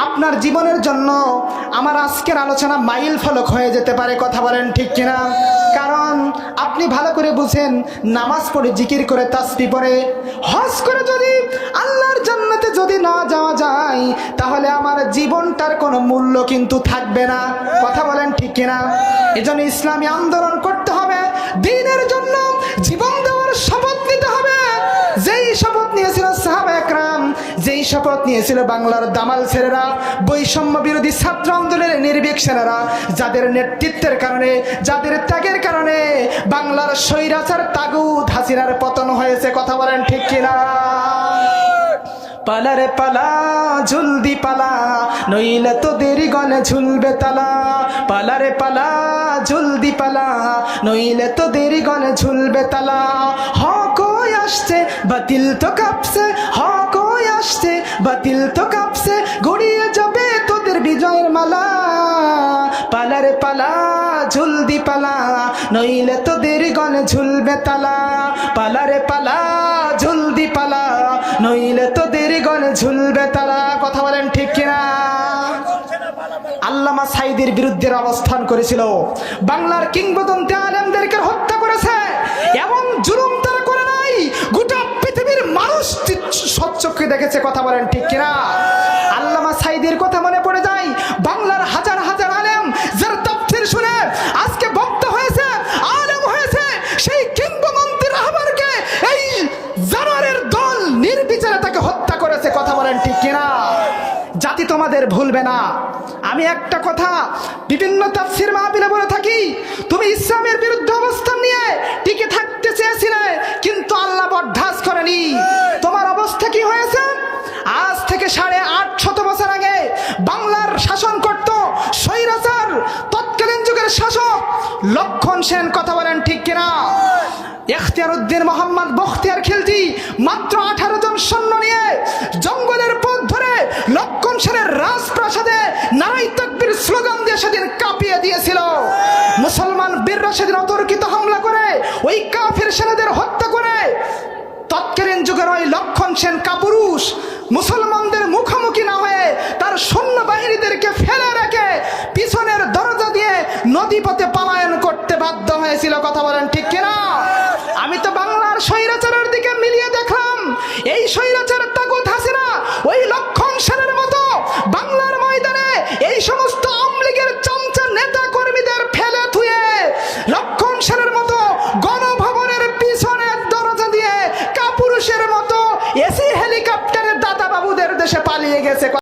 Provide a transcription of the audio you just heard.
আপনার জীবনের জন্য আমার আজকের আলোচনা মাইল ফলক হয়ে যেতে পারে, কথা বলেন ঠিক কিনা? কারণ আপনি ভালো করে বুঝেন, নামাজ পড়ে, জিকির করে, তাসবিহ পড়ে, হজ করে যদি আল্লাহর জান্নাতে যদি না যাওয়া যায়, তাহলে আমার জীবনটার কোনো মূল্য কিন্তু থাকবে না, কথা বলেন ঠিক কিনা? এজন্য ইসলামী আন্দোলন করতে হবে, দ্বীনের জন্য জীবন দেওয়ার শপথ নিতে হবে। যেই শপথ নিয়েছিল সাহাবা একরাম, যেই শপথ নিয়েছিল বাংলার দামাল ছেলেরা, বৈষম্য বিরোধী ছাত্র আন্দোলনের নির্ভীক সেনারা, যাদের নেতৃত্বের কারণে, যাদের ত্যাগের কারণে বাংলার স্বৈরাচার তাগুত হাসিনার পতন হয়েছে, কথা বলেন ঠিক কিনা? পালারে পালা জলদি পালা, নইলে তোদের গলে ঝুলবে তালা। পালারে পালা জলদি পালা, নইলে তোদের গলে ঝুলবে তালা। হক হয়ে আসছে, বাতিল তো কাঁপছে, হক হয়ে আসছে, বাতিল তো কাঁপছে, গড়িয়ে যাবে তোদের বিজয়ের মালা। পালারে পালা জলদি পালা, নইলে তোদের গলে ঝুলবে তালা। পালারে পালা জলদি পালা, নইলে তোদের গলে ঝুলবে তালা, কথা বলেন ঠিক কিনা? আল্লামা সাঈদীর বিরুদ্ধে অবস্থান করেছিল, বাংলার কিংবদন্তি আলেমদেরকে হত্যা করেছে, এমন জুলুম তারা করে নাই, গোটা পৃথিবীর মানুষ সচ্চক্ষে দেখেছে, কথা বলেন ঠিক কিনা? আল্লামা সাঈদীর কথা মনে পড়ে যায়, বাংলার হাজার হাজার আলেম যার তাফসীর শুনে আজকে বক্তা হয়েছে, আলেম হয়েছে, সেই কিংবদন্তি রাহবারকে এই জানোয়ারের দল নির্বিচারে তাকে হত্যা করেছে, কথা বলেন ঠিক কিনা? জাতি তোমাদের ভুলবে না। আমি একটা কথা বিভিন্ন তাফসীর মাহফিলে বলে থাকি, তুমি ইসলামের বিরুদ্ধে অবস্থান নিয়ে টিকে থাকতে চেয়েছিলে, কিন্তু আল্লাহ বরদাস্ত করেনি। তোমার অবস্থা কি হয়েছে? আজ থেকে 850 বছর আগে বাংলার শাসন করত স্বৈরাচার তৎকালীন যুগের শাসক লক্ষণ সেন, কথা বলেন ঠিক কিনা? ইখতিয়ার উদ্দিন মোহাম্মদ বখতিয়ার খিলজি মাত্র 18 জন সৈন্য নিয়ে জঙ্গলের পথ ধরে লক্ষণ সেনের রাজপ্রাসাদে নারায়ে তাকবীর স্লোগান দিয়ে সেদিন কাঁপিয়ে দিয়েছিল। মুসলমান বীররা সেদিন অতর্কিত হামলা করে ওই কাফির সেনাদের হত্যা করে তৎকালীন যুগের ওই লক্ষণ সেন কাপুরুষ মুসলমানদের মুখোমুখি না হয়ে তার সৈন্য বাহিনীদেরকে ফেলে রেখে পিছনের দরজা দিয়ে নদীপথে পলায়ন করতে বাধ্য হয়েছিল, কথা বলেন ঠিক